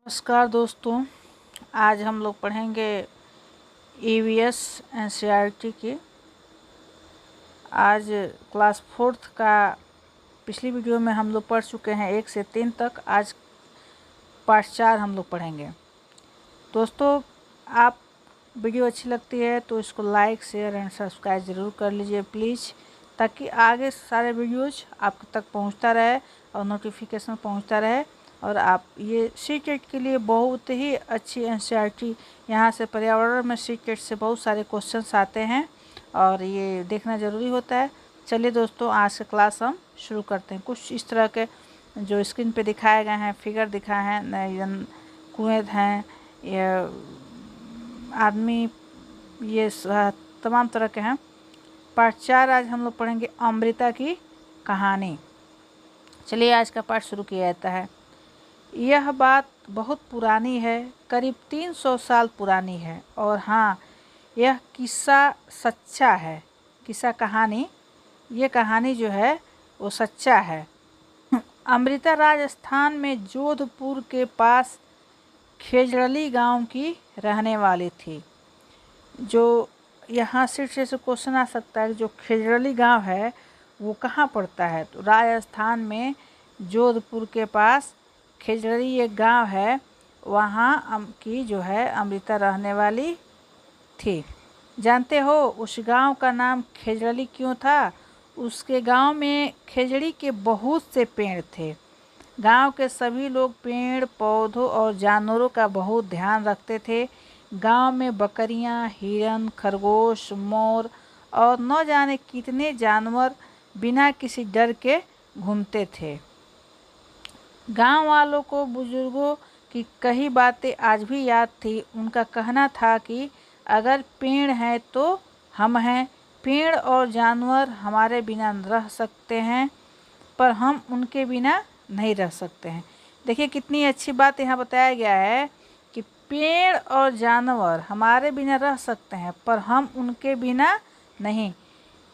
नमस्कार दोस्तों, आज हम लोग पढ़ेंगे ईवीएस एनसीईआरटी की। आज क्लास 4th का पिछली वीडियो में हम लोग पढ़ चुके हैं 1 से 3 तक। आज पार्ट 4 हम लोग पढ़ेंगे। दोस्तों, आप वीडियो अच्छी लगती है तो इसको लाइक, शेयर एंड सब्सक्राइब ज़रूर कर लीजिए प्लीज़, ताकि आगे सारे वीडियोज़ आप तक पहुंचता रहे और नोटिफिकेशन पहुंचता रहे। और आप ये सीटेट के लिए बहुत ही अच्छी एनसीईआरटी, यहाँ से पर्यावरण में सीटेट से बहुत सारे क्वेश्चंस आते हैं और ये देखना ज़रूरी होता है। चलिए दोस्तों, आज का क्लास हम शुरू करते हैं। कुछ इस तरह के जो स्क्रीन पे दिखाए गए हैं, फिगर दिखाए हैं, कुएँ हैं, ये आदमी, ये तमाम तरह के हैं। पार्ट 4 आज हम लोग पढ़ेंगे अमृता की कहानी। चलिए आज का पार्ट शुरू किया जाता है। यह बात बहुत पुरानी है, करीब 300 साल पुरानी है। और हाँ, यह किस्सा सच्चा है। किस्सा कहानी, ये कहानी जो है वो सच्चा है। अमृता राजस्थान में जोधपुर के पास खेजड़ली गांव की रहने वाली थी। जो यहाँ सिर्फ से क्वेश्चन आ सकता है, जो खेजड़ली गांव है वो कहाँ पड़ता है? तो राजस्थान में जोधपुर के पास खेजड़ी एक गांव है, वहाँ की जो है अमृता रहने वाली थी। जानते हो उस गांव का नाम खेजड़ी क्यों था? उसके गांव में खेजड़ी के बहुत से पेड़ थे। गांव के सभी लोग पेड़ पौधों और जानवरों का बहुत ध्यान रखते थे। गांव में बकरियां, हिरन, खरगोश, मोर और न जाने कितने जानवर बिना किसी डर के घूमते थे। गांव वालों को बुजुर्गों की कई बातें आज भी याद थी। उनका कहना था कि अगर पेड़ हैं तो हम हैं, पेड़ और जानवर हमारे बिना रह सकते हैं पर हम उनके बिना नहीं रह सकते हैं। देखिए कितनी अच्छी बात यहाँ बताया गया है कि पेड़ और जानवर हमारे बिना रह सकते हैं पर हम उनके बिना नहीं।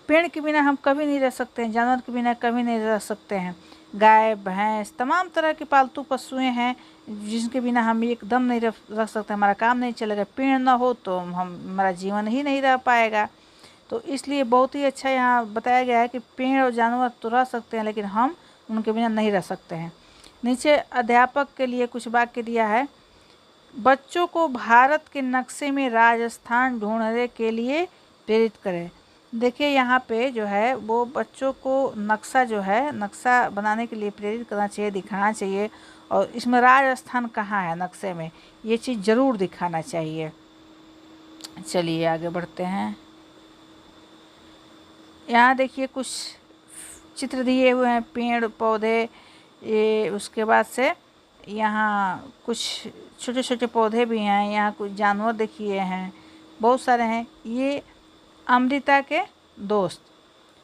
पेड़ के बिना हम कभी नहीं रह सकते हैं, जानवर के बिना कभी नहीं रह सकते हैं। गाय, भैंस, तमाम तरह के पालतू पशुएं हैं जिनके बिना हम एकदम नहीं रह सकते, हमारा काम नहीं चलेगा। पेड़ ना हो तो हमारा जीवन ही नहीं रह पाएगा। तो इसलिए बहुत ही अच्छा यहाँ बताया गया है कि पेड़ और जानवर तो रह सकते हैं लेकिन हम उनके बिना नहीं रह सकते हैं। नीचे अध्यापक के लिए कुछ वाक्य दिया है। बच्चों को भारत के नक्शे में राजस्थान ढूंढने के लिए प्रेरित करें। देखिए यहाँ पे जो है वो बच्चों को नक्शा जो है, नक्शा बनाने के लिए प्रेरित करना चाहिए, दिखाना चाहिए। और इसमें राजस्थान कहाँ है नक्शे में, ये चीज़ ज़रूर दिखाना चाहिए। चलिए आगे बढ़ते हैं। यहाँ देखिए कुछ चित्र दिए हुए हैं, पेड़ पौधे, ये उसके बाद से यहाँ कुछ छोटे छोटे पौधे भी हैं। यहाँ कुछ जानवर देखिए हैं, बहुत सारे हैं। ये अमृता के दोस्त।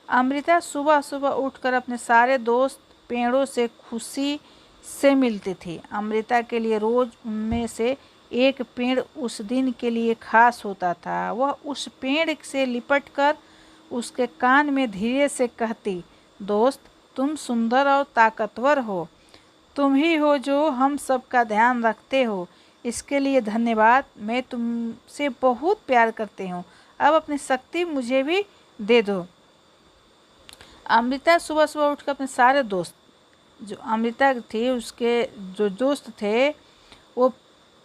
अमृता सुबह सुबह उठकर अपने सारे दोस्त पेड़ों से खुशी से मिलती थी। अमृता के लिए रोज़ उनमें से एक पेड़ उस दिन के लिए खास होता था। वह उस पेड़ से लिपटकर उसके कान में धीरे से कहती, दोस्त तुम सुंदर और ताकतवर हो, तुम ही हो जो हम सबका ध्यान रखते हो, इसके लिए धन्यवाद। मैं तुमसे बहुत प्यार करती हूँ, अब अपनी शक्ति मुझे भी दे दो। अमृता सुबह सुबह उठकर अपने सारे दोस्त, जो अमृता थी उसके जो दोस्त थे, वो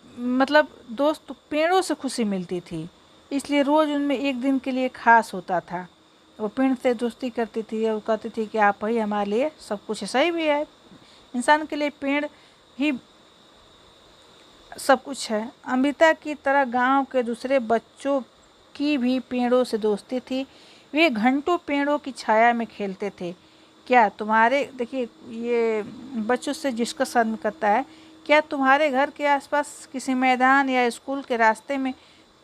मतलब दोस्त पेड़ों से खुशी मिलती थी, इसलिए रोज़ उनमें एक दिन के लिए खास होता था। वो पेड़ से दोस्ती करती थी और कहती थी कि आप ही हमारे लिए सब कुछ। सही भी है, इंसान के लिए पेड़ ही सब कुछ है। अमृता की तरह गांव के दूसरे बच्चों की भी पेड़ों से दोस्ती थी। वे घंटों पेड़ों की छाया में खेलते थे। क्या तुम्हारे, देखिए ये बच्चों से डिस्कशन करता है, क्या तुम्हारे घर के आसपास किसी मैदान या स्कूल के रास्ते में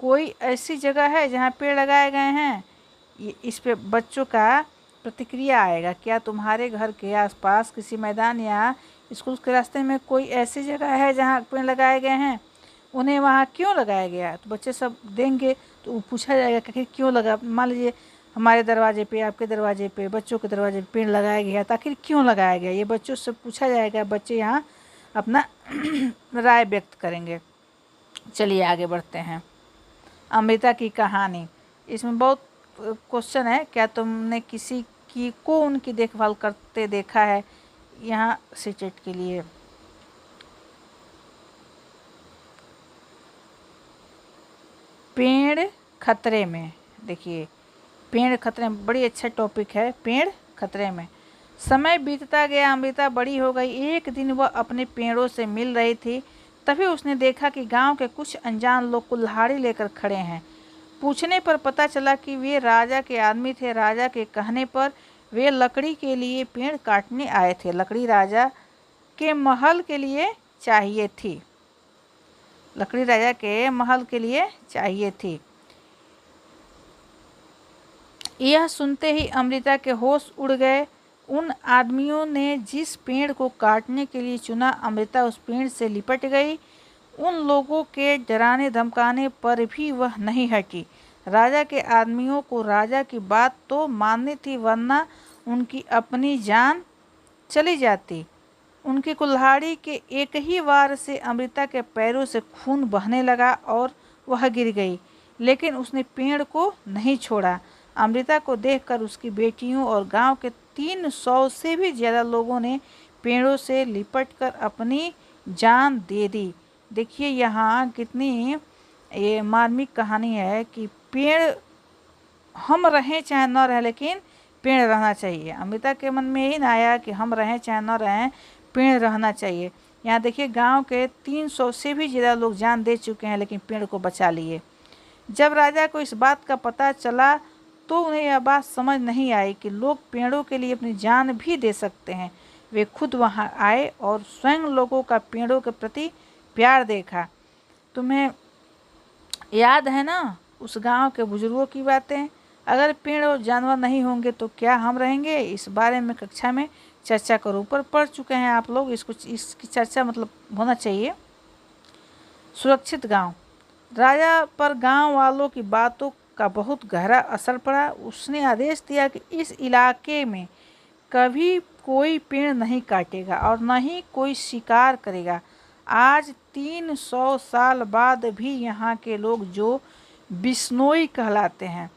कोई ऐसी जगह है जहाँ पेड़ लगाए गए हैं? इस पे बच्चों का प्रतिक्रिया आएगा। क्या तुम्हारे घर के आसपास किसी मैदान या स्कूल के रास्ते में कोई ऐसी जगह है जहाँ पेड़ लगाए गए हैं? उन्हें वहाँ क्यों लगाया गया? तो बच्चे सब देंगे तो पूछा जाएगा कि क्यों लगा। मान लीजिए हमारे दरवाजे पे, आपके दरवाजे पे, बच्चों के दरवाजे पे पेड़ लगाया गया, तो आखिर क्यों लगाया गया, ये बच्चों से पूछा जाएगा। बच्चे यहाँ अपना राय व्यक्त करेंगे। चलिए आगे बढ़ते हैं। अमृता की कहानी, इसमें बहुत क्वेश्चन है। क्या तुमने किसी की को उनकी देखभाल करते देखा है? यहाँ सीटेट के लिए पेड़ खतरे में, देखिए पेड़ खतरे में, बड़ी अच्छा टॉपिक है पेड़ खतरे में। समय बीतता गया, अमृता बड़ी हो गई। एक दिन वह अपने पेड़ों से मिल रही थी, तभी उसने देखा कि गांव के कुछ अनजान लोग कुल्हाड़ी लेकर खड़े हैं। पूछने पर पता चला कि वे राजा के आदमी थे। राजा के कहने पर वे लकड़ी के लिए पेड़ काटने आए थे। लकड़ी राजा के महल के लिए चाहिए थी। लकड़ी राजा के महल के लिए चाहिए थी। यह सुनते ही अमृता के होश उड़ गए। उन आदमियों ने जिस पेड़ को काटने के लिए चुना, अमृता उस पेड़ से लिपट गई। उन लोगों के डराने धमकाने पर भी वह नहीं हटी। राजा के आदमियों को राजा की बात तो माननी थी, वरना उनकी अपनी जान चली जाती। उनकी कुल्हाड़ी के एक ही वार से अमृता के पैरों से खून बहने लगा और वह गिर गई, लेकिन उसने पेड़ को नहीं छोड़ा। अमृता को देखकर उसकी बेटियों और गांव के 300 से भी ज़्यादा लोगों ने पेड़ों से लिपटकर अपनी जान दे दी। देखिए यहाँ कितनी ये मार्मिक कहानी है कि पेड़ हम रहें चाहे न रहें, लेकिन पेड़ रहना चाहिए। अमृता के मन में यही ना आया कि हम रहें चाहे न रहें, पेड़ रहना चाहिए। यहाँ देखिए गांव के 300 से भी ज़्यादा लोग जान दे चुके हैं, लेकिन पेड़ को बचा लिए। जब राजा को इस बात का पता चला तो उन्हें यह बात समझ नहीं आई कि लोग पेड़ों के लिए अपनी जान भी दे सकते हैं। वे खुद वहां आए और स्वयं लोगों का पेड़ों के प्रति प्यार देखा। तुम्हें याद है ना उस गांव के बुजुर्गों की बातें? अगर पेड़ और जानवर नहीं होंगे तो क्या हम रहेंगे? इस बारे में कक्षा में चर्चा करो। ऊपर पढ़ चुके हैं आप लोग, इसकी चर्चा मतलब होना चाहिए। सुरक्षित गांव। राजा पर गांव वालों की बातों का बहुत गहरा असर पड़ा। उसने आदेश दिया कि इस इलाके में कभी कोई पेड़ नहीं काटेगा और न ही कोई शिकार करेगा। आज 300 साल बाद भी यहाँ के लोग जो बिश्नोई कहलाते हैं,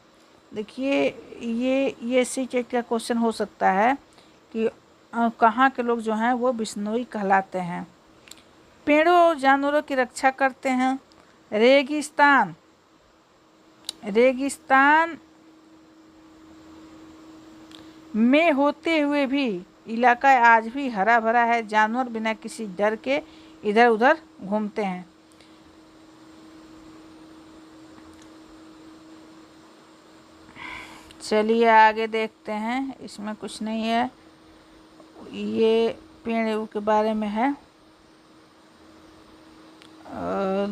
देखिए ये सीटेट का क्वेश्चन हो सकता है कि कहाँ के लोग जो हैं वो बिश्नोई कहलाते हैं। पेड़ों और जानवरों की रक्षा करते हैं। रेगिस्तान में होते हुए भी इलाका आज भी हरा भरा है। जानवर बिना किसी डर के इधर उधर घूमते हैं। चलिए आगे देखते हैं। इसमें कुछ नहीं है, ये पेड़ के बारे में है।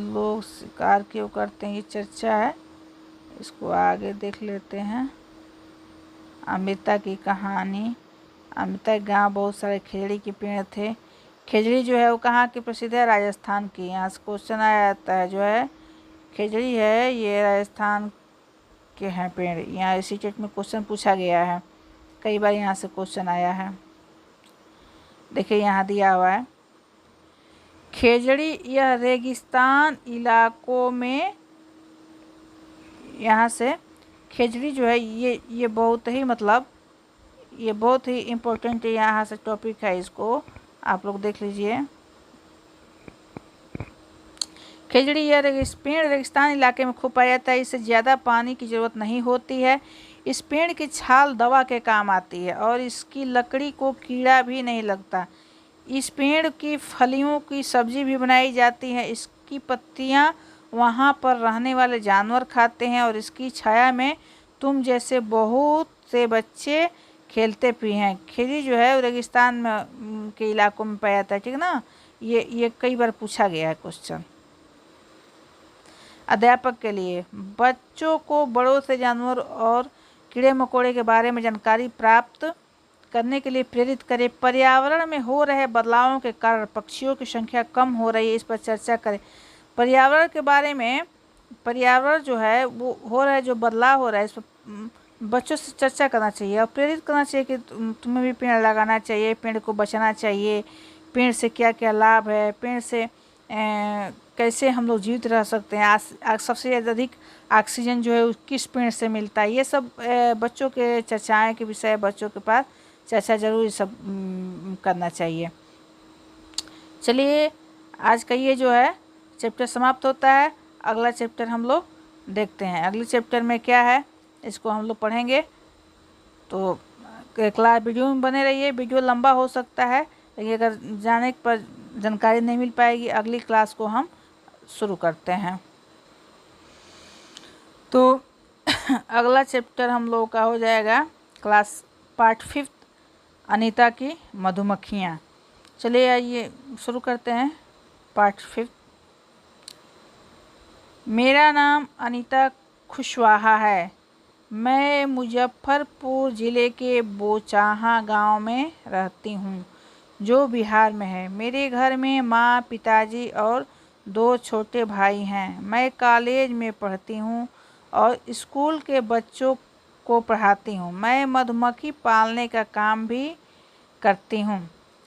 लोग शिकार क्यों करते हैं, ये चर्चा है। इसको आगे देख लेते हैं। अमृता की कहानी। अमृता के गाँव बहुत सारे खेजड़ी के पेड़ थे। खेजड़ी जो है वो कहाँ की प्रसिद्ध है? राजस्थान की। यहाँ से क्वेश्चन आया जाता है, जो है खेजड़ी है ये राजस्थान के हैं पेड़। यहाँ इसी टेट में क्वेश्चन पूछा गया है, कई बार यहाँ से क्वेश्चन आया है। देखिए यहाँ दिया हुआ है खेजड़ी, यह रेगिस्तान इलाकों में, यहाँ से खेजड़ी जो है ये बहुत ही मतलब ये बहुत ही इम्पोर्टेंट यहाँ से टॉपिक है, इसको आप लोग देख लीजिए। खेजड़ी यह पेड़ रेगिस्तान इलाके में खूब पाया जाता है। इसे ज़्यादा पानी की ज़रूरत नहीं होती है। इस पेड़ की छाल दवा के काम आती है और इसकी लकड़ी को कीड़ा भी नहीं लगता। इस पेड़ की फलियों की सब्जी भी बनाई जाती है। इसकी पत्तियां वहां पर रहने वाले जानवर खाते हैं और इसकी छाया में तुम जैसे बहुत से बच्चे खेलते भी हैं। खेजड़ी जो है रेगिस्तान में के इलाकों में पाया जाता है, ठीक है ना। ये कई बार पूछा गया है क्वेश्चन। अध्यापक के लिए, बच्चों को बड़ों से जानवर और कीड़े मकोड़े के बारे में जानकारी प्राप्त करने के लिए प्रेरित करें। पर्यावरण में हो रहे बदलावों के कारण पक्षियों की संख्या कम हो रही है, इस पर चर्चा करें। पर्यावरण के बारे में, पर्यावरण जो है वो हो रहा है, जो बदलाव हो रहा है, इस पर बच्चों से चर्चा करना चाहिए और प्रेरित करना चाहिए कि तुम्हें भी पेड़ लगाना चाहिए, पेड़ को बचाना चाहिए, पेड़ से क्या क्या लाभ है, पेड़ से कैसे हम लोग जीवित रह सकते हैं, सबसे अधिक ऑक्सीजन जो है किस पेड़ से मिलता है, ये सब बच्चों के चर्चाएँ के विषय बच्चों के पास चर्चा जरूर ये सब करना चाहिए। चलिए आज का ये जो है चैप्टर समाप्त होता है। अगला चैप्टर हम लोग देखते हैं। अगले चैप्टर में क्या है इसको हम लोग पढ़ेंगे। तो क्लास वीडियो में बने रहिए। वीडियो लंबा हो सकता है लेकिन अगर जाने पर जानकारी नहीं मिल पाएगी, अगली क्लास को हम शुरू करते हैं। तो अगला चैप्टर हम लोगों का हो जाएगा क्लास पार्ट 5 अनीता की मधुमक्खियाँ। चलिए आइए शुरू करते हैं पार्ट 5। मेरा नाम अनीता कुशवाहा है। मैं मुजफ्फरपुर ज़िले के बोचाहा गांव में रहती हूं, जो बिहार में है। मेरे घर में माँ, पिताजी और 2 छोटे भाई हैं। मैं कॉलेज में पढ़ती हूं और स्कूल के बच्चों को पढ़ाती हूं। मैं मधुमक्खी पालने का काम भी करती हूं।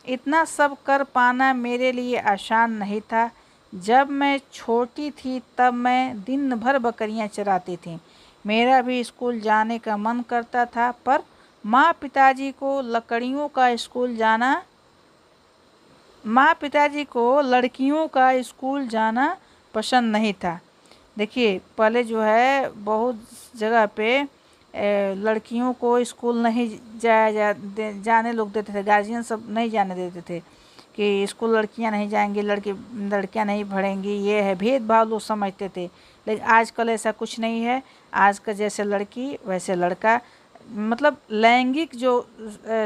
इतना सब कर पाना मेरे लिए आसान नहीं था। जब मैं छोटी थी तब मैं दिन भर बकरियां चराती थी। मेरा भी स्कूल जाने का मन करता था, पर माँ पिताजी को लड़कियों का स्कूल जाना पसंद नहीं था। देखिए पहले जो है बहुत जगह पे लड़कियों को स्कूल नहीं जाने लोग देते थे, गार्जियन सब नहीं जाने देते थे कि स्कूल लड़कियां नहीं जाएंगी, लड़कियां नहीं पढ़ेंगी, ये है भेदभाव लोग समझते थे। लेकिन आजकल ऐसा कुछ नहीं है। आज का जैसे लड़की वैसे लड़का, मतलब लैंगिक जो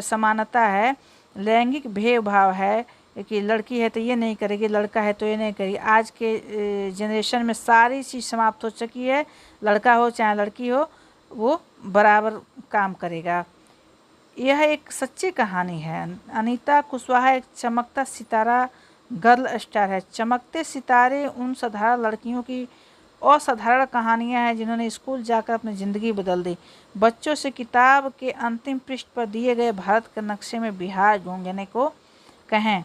समानता है, लैंगिक भेदभाव है कि लड़की है तो ये नहीं करेगी, लड़का है तो ये नहीं करेगी। आज के जनरेशन में सारी चीज़ समाप्त हो चुकी है। लड़का हो चाहे लड़की हो, वो बराबर काम करेगा। यह एक सच्ची कहानी है। अनीता कुशवाहा एक चमकता सितारा गर्ल स्टार है। चमकते सितारे उन साधारण लड़कियों की असाधारण कहानियां हैं जिन्होंने स्कूल जाकर अपनी ज़िंदगी बदल दी। बच्चों से किताब के अंतिम पृष्ठ पर दिए गए भारत के नक्शे में बिहार ढूंढने को कहें।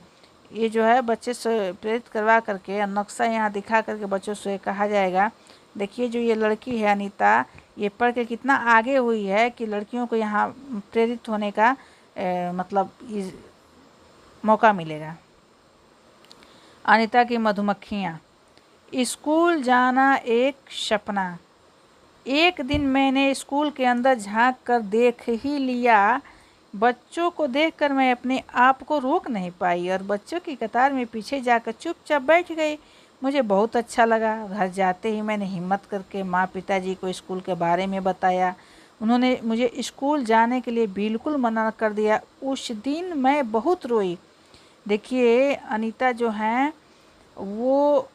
ये जो है बच्चे से प्रेरित करवा करके नक्शा यहाँ दिखा करके बच्चों से कहा जाएगा, देखिए जो ये लड़की है अनीता, ये पढ़ के कितना आगे हुई है कि लड़कियों को यहाँ प्रेरित होने का मतलब मौका मिलेगा। अनीता की मधुमक्खियाँ। स्कूल जाना एक सपना। एक दिन मैंने स्कूल के अंदर झांक कर देख ही लिया। बच्चों को देखकर मैं अपने आप को रोक नहीं पाई और बच्चों की कतार में पीछे जाकर चुपचाप बैठ गई। मुझे बहुत अच्छा लगा। घर जाते ही मैंने हिम्मत करके माँ पिताजी को स्कूल के बारे में बताया। उन्होंने मुझे स्कूल जाने के लिए बिल्कुल मना कर दिया। उस दिन मैं बहुत रोई। देखिए अनीता जो हैं वो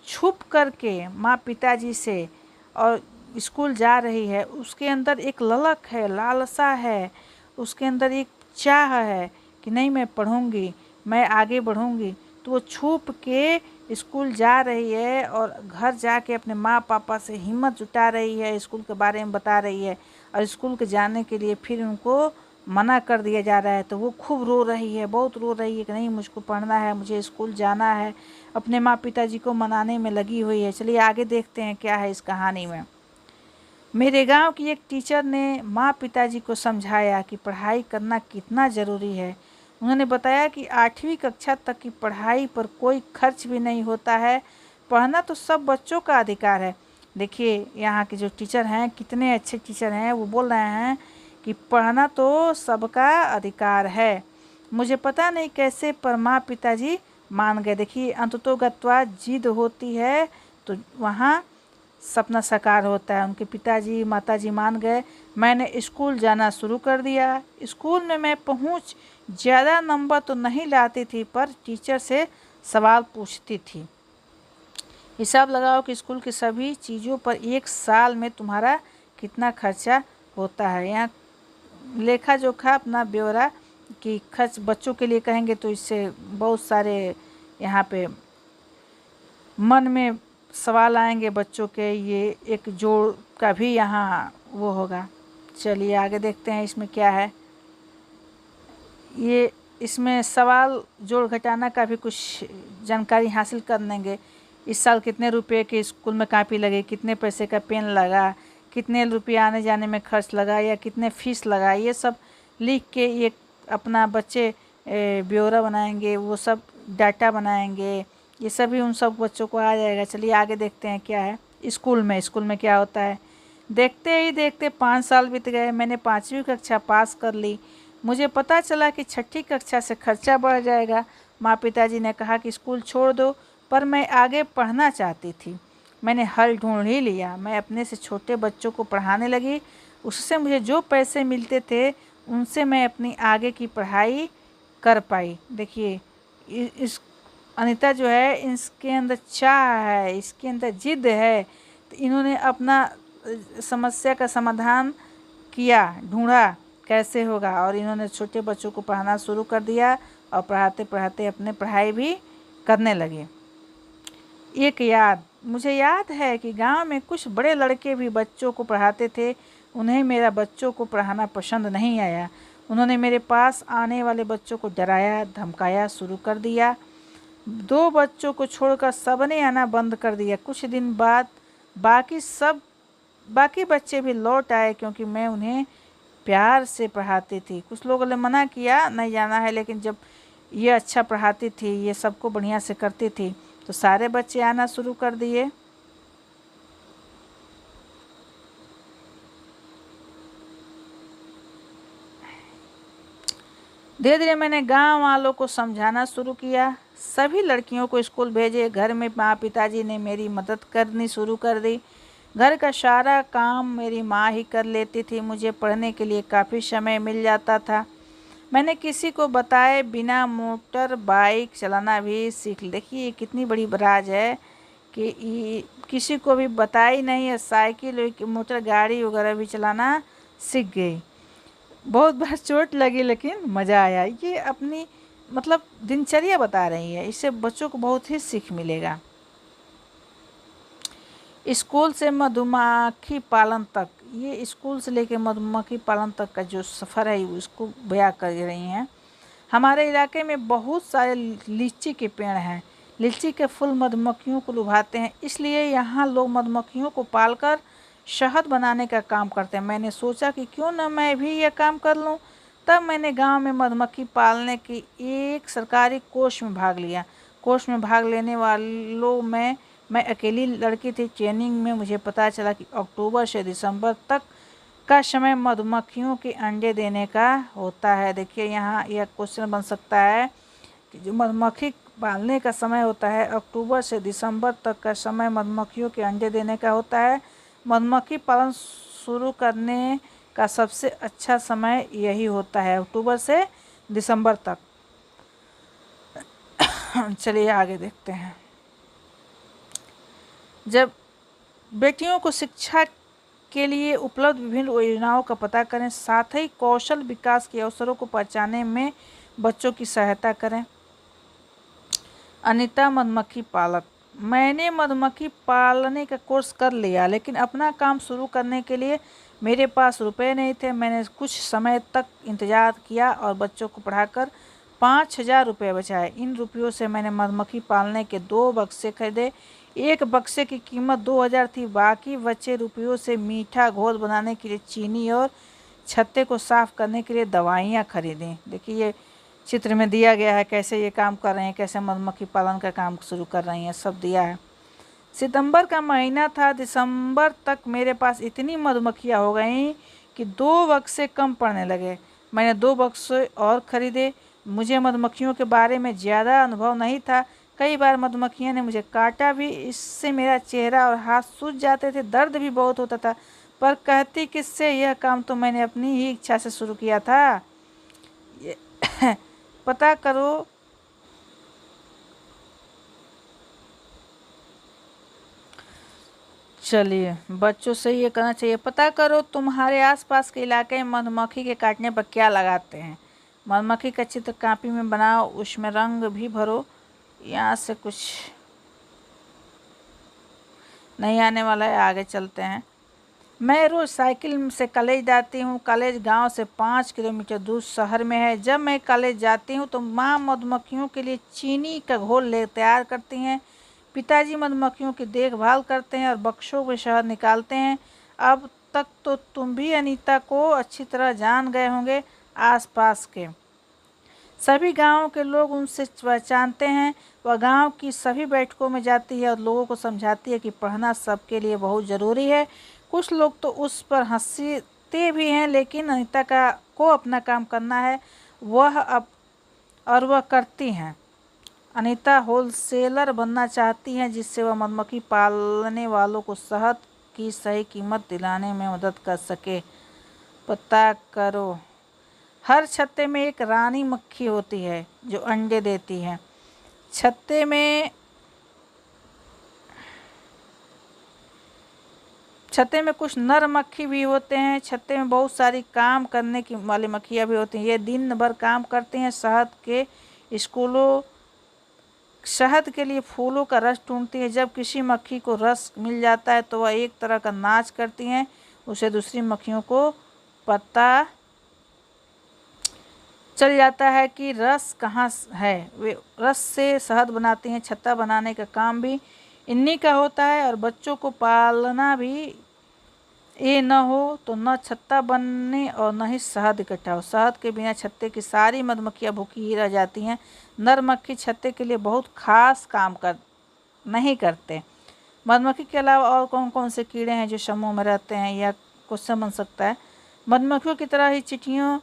छुप करके माँ पिताजी से और स्कूल जा रही है। उसके अंदर एक ललक है, लालसा है, उसके अंदर एक चाह है कि नहीं मैं पढ़ूंगी, मैं आगे बढ़ूंगी। तो वो छुप के स्कूल जा रही है और घर जाके अपने माँ पापा से हिम्मत जुटा रही है, स्कूल के बारे में बता रही है। और स्कूल के जाने के लिए फिर उनको मना कर दिया जा रहा है तो वो खूब रो रही है, बहुत रो रही है कि नहीं मुझको पढ़ना है, मुझे स्कूल जाना है। अपने माँ पिताजी को मनाने में लगी हुई है। चलिए आगे देखते हैं क्या है इस कहानी में। मेरे गांव की एक टीचर ने माँ पिताजी को समझाया कि पढ़ाई करना कितना ज़रूरी है। उन्होंने बताया कि 8वीं कक्षा तक की पढ़ाई पर कोई खर्च भी नहीं होता है। पढ़ना तो सब बच्चों का अधिकार है। देखिए यहाँ के जो टीचर हैं कितने अच्छे टीचर हैं। वो बोल रहे हैं कि पढ़ना तो सबका अधिकार है। मुझे पता नहीं कैसे पर माँ पिताजी मान गए। देखिए अंततोगत्वा जिद होती है तो वहाँ सपना साकार होता है। उनके पिताजी माताजी मान गए। मैंने स्कूल जाना शुरू कर दिया। स्कूल में मैं पहुंच ज़्यादा नंबर तो नहीं लाती थी पर टीचर से सवाल पूछती थी। हिसाब लगाओ कि स्कूल की सभी चीज़ों पर एक साल में तुम्हारा कितना खर्चा होता है। यहाँ लेखा जोखा अपना ब्यौरा कि खर्च बच्चों के लिए कहेंगे तो इससे बहुत सारे यहाँ पे मन में सवाल आएंगे बच्चों के। ये एक जोड़ का भी यहाँ वो होगा। चलिए आगे देखते हैं इसमें क्या है। ये इसमें सवाल जोड़ घटाना का भी कुछ जानकारी हासिल कर लेंगे। इस साल कितने रुपए के स्कूल में कापी लगी, कितने पैसे का पेन लगा, कितने रुपये आने जाने में खर्च लगा या कितने फीस लगा, ये सब लिख के ये अपना बच्चे ब्यौरा बनाएंगे, वो सब डाटा बनाएंगे। ये सभी उन सब बच्चों को आ जाएगा। चलिए आगे देखते हैं क्या है स्कूल में क्या होता है। देखते ही देखते 5 साल बीत गए। मैंने 5वीं कक्षा पास कर ली। मुझे पता चला कि 6ठी कक्षा से खर्चा बढ़ जाएगा। माँ पिताजी ने कहा कि स्कूल छोड़ दो, पर मैं आगे पढ़ना चाहती थी। मैंने हल ढूंढ ही लिया। मैं अपने से छोटे बच्चों को पढ़ाने लगी। उससे मुझे जो पैसे मिलते थे उनसे मैं अपनी आगे की पढ़ाई कर पाई। देखिए इस अनीता जो है, इसके अंदर चाह है, इसके अंदर जिद है। तो इन्होंने अपना समस्या का समाधान किया, ढूंढा कैसे होगा, और इन्होंने छोटे बच्चों को पढ़ाना शुरू कर दिया और पढ़ाते पढ़ाते अपने पढ़ाई भी करने लगे। मुझे याद है कि गांव में कुछ बड़े लड़के भी बच्चों को पढ़ाते थे। उन्हें मेरा बच्चों को पढ़ाना पसंद नहीं आया। उन्होंने मेरे पास आने वाले बच्चों को डराया धमकाया शुरू कर दिया। 2 बच्चों को छोड़कर सबने आना बंद कर दिया। कुछ दिन बाद बाकी बच्चे भी लौट आए, क्योंकि मैं उन्हें प्यार से पढ़ाती थी। कुछ लोगों ने मना किया नहीं जाना है, लेकिन जब ये अच्छा पढ़ाती थी, ये सबको बढ़िया से करती थी, तो सारे बच्चे आना शुरू कर दिए। धीरे धीरे मैंने गांव वालों को समझाना शुरू किया। सभी लड़कियों को स्कूल भेजे। घर में माँ पिताजी ने मेरी मदद करनी शुरू कर दी। घर का सारा काम मेरी माँ ही कर लेती थी। मुझे पढ़ने के लिए काफ़ी समय मिल जाता था। मैंने किसी को बताए बिना मोटर बाइक चलाना भी सीख ली। देखिए ये कितनी बड़ी राज है कि किसी को भी बताई नहीं है, साइकिल मोटर गाड़ी वगैरह भी चलाना सीख गई। बहुत बार चोट लगी लेकिन मज़ा आया। ये अपनी मतलब दिनचर्या बता रही है। इससे बच्चों को बहुत ही सीख मिलेगा। स्कूल से मधुमक्खी पालन तक, ये स्कूल से लेकर मधुमक्खी पालन तक का जो सफ़र है उसको बयां कर रही हैं। हमारे इलाके में बहुत सारे लीची के पेड़ हैं। लीची के फूल मधुमक्खियों को लुभाते हैं, इसलिए यहाँ लोग मधुमक्खियों को पालकर शहद बनाने का काम करते हैं। मैंने सोचा कि क्यों न मैं भी यह काम कर लूँ। तब मैंने गांव में मधुमक्खी पालने की एक सरकारी कोर्स में भाग लिया। कोर्स में भाग लेने वालों में मैं अकेली लड़की थी। ट्रेनिंग में मुझे पता चला कि अक्टूबर से दिसंबर तक का समय मधुमक्खियों के अंडे देने का होता है। देखिए यहाँ यह क्वेश्चन बन सकता है कि जो मधुमक्खी पालने का समय होता है, अक्टूबर से दिसंबर तक का समय मधुमक्खियों के अंडे देने का होता है। मधुमक्खी पालन शुरू करने का सबसे अच्छा समय यही होता है, अक्टूबर से दिसंबर तक। चलिए आगे देखते हैं। जब बेटियों को शिक्षा के लिए उपलब्ध विभिन्न योजनाओं का पता करें, साथ ही कौशल विकास के अवसरों को पहचानने में बच्चों की सहायता करें। अनीता मधुमक्खी पालक। मैंने मधुमक्खी पालने का कोर्स कर लिया, लेकिन अपना काम शुरू करने के लिए मेरे पास रुपए नहीं थे। मैंने कुछ समय तक इंतजार किया और बच्चों को पढ़ाकर 5,000 रुपये बचाए। इन रुपयों से मैंने मधुमक्खी पालने के 2 बक्से खरीदे। एक बक्से की कीमत 2,000 थी। बाकी बचे रुपयों से मीठा घोल बनाने के लिए चीनी और छत्ते को साफ करने के लिए दवाइयाँ खरीदें। देखिए ये चित्र में दिया गया है कैसे ये काम कर रहे हैं, कैसे मधुमक्खी पालन का काम शुरू कर रही हैं, सब दिया है। सितंबर का महीना था। दिसंबर तक मेरे पास इतनी मधुमक्खियाँ हो गईं कि 2 बक्से कम पड़ने लगे। मैंने 2 बक्से और खरीदे। मुझे मधुमक्खियों के बारे में ज़्यादा अनुभव नहीं था। कई बार मधुमक्खियों ने मुझे काटा भी। इससे मेरा चेहरा और हाथ सूज जाते थे, दर्द भी बहुत होता था। पर कहती किससे, यह काम तो मैंने अपनी ही इच्छा से शुरू किया था। पता करो चलिए बच्चों से ये करना चाहिए, पता करो तुम्हारे आसपास के इलाके में मधुमक्खी के काटने पर क्या लगाते हैं। मधुमक्खी का चित्र कापी में बनाओ, उसमें रंग भी भरो। यहाँ से कुछ नहीं आने वाला है, आगे चलते हैं। मैं रोज़ साइकिल से कॉलेज जाती हूँ। कॉलेज गांव से 5 किलोमीटर दूर शहर में है। जब मैं कॉलेज जाती हूँ तो माँ मधुमक्खियों के लिए चीनी का घोल ले तैयार करती हैं। पिताजी मधुमक्खियों की देखभाल करते हैं और बक्सों में शहद निकालते हैं। अब तक तो तुम भी अनीता को अच्छी तरह जान गए होंगे। आसपास के सभी गांव के लोग उनसे पहचानते हैं। वह गांव की सभी बैठकों में जाती है और लोगों को समझाती है कि पढ़ना सबके लिए बहुत ज़रूरी है। कुछ लोग तो उस पर हंसते भी हैं, लेकिन अनीता को अपना काम करना है, वह करती हैं। अनीता होलसेलर बनना चाहती हैं, जिससे वह मधुमक्खी पालने वालों को शहद की सही कीमत दिलाने में मदद कर सके। पता करो, हर छत्ते में एक रानी मक्खी होती है जो अंडे देती है। छत्ते में कुछ नर मक्खी भी होते हैं। छत्ते में बहुत सारी काम करने की वाली मक्खियाँ भी होती हैं। ये दिन भर काम करती हैं। शहद के लिए फूलों का रस ढूंढती है। जब किसी मक्खी को रस मिल जाता है तो वह एक तरह का नाच करती हैं। उसे दूसरी मक्खियों को पता चल जाता है कि रस कहाँ है। वे रस से शहद बनाती हैं। छत्ता बनाने का काम भी इन्हीं का होता है और बच्चों को पालना भी। ये न हो तो न छत्ता बनने और न ही शहद इकट्ठा हो। शहद के बिना छत्ते की सारी मधुमक्खियाँ भूखी ही रह जाती हैं। नर मक्खी छत्ते के लिए बहुत खास काम नहीं करते। मधुमक्खी के अलावा और कौन कौन से कीड़े हैं जो समूह में रहते हैं, यह क्वेश्चन बन सकता है। मधुमक्खियों की तरह ही चींटियाँ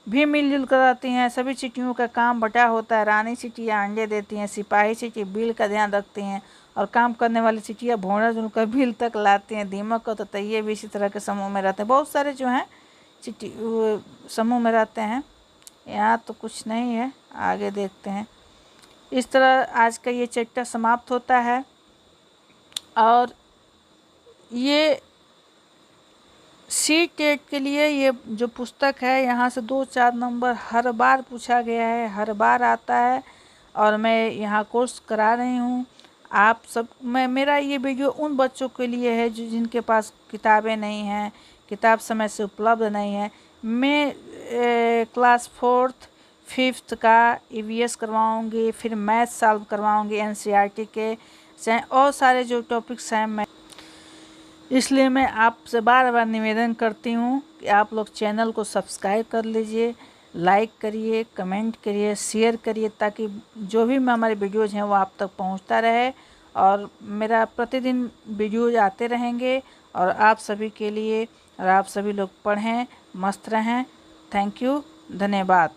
भी मिलजुल कर रहती हैं। सभी चींटियों का काम बटा होता है। रानी चींटियाँ अंडे देती हैं। सिपाही चींटी बिल का ध्यान रखती हैं और काम करने वाली चींटियाँ भौंरा जुनकर बिल तक लाती हैं। दीमक और ततैये भी इसी तरह के समूह में रहते हैं। बहुत सारे जो हैं चींटी समूह में रहते हैं। यहाँ तो कुछ नहीं है, आगे देखते हैं। इस तरह आज का ये चैप्टर समाप्त होता है। और ये सी-टेट के लिए ये जो पुस्तक है, यहाँ से 2-4 नंबर हर बार पूछा गया है, हर बार आता है और मैं यहाँ कोर्स करा रही हूँ। आप सब मेरा ये वीडियो उन बच्चों के लिए है जो जिनके पास किताबें नहीं हैं, किताब समय से उपलब्ध नहीं है। मैं क्लास 4th 5th का EVS करवाऊँगी, फिर मैथ सॉल्व करवाऊँगी NCERT के, और सारे जो टॉपिक्स हैं। मैं इसलिए मैं आपसे बार बार निवेदन करती हूँ कि आप लोग चैनल को सब्सक्राइब कर लीजिए, लाइक करिए, कमेंट करिए, शेयर करिए, ताकि जो भी हमारे वीडियोज़ हैं वो आप तक पहुँचता रहे। और मेरा प्रतिदिन वीडियोज़ आते रहेंगे और आप सभी के लिए, और आप सभी लोग पढ़ें, मस्त रहें। थैंक यू, धन्यवाद।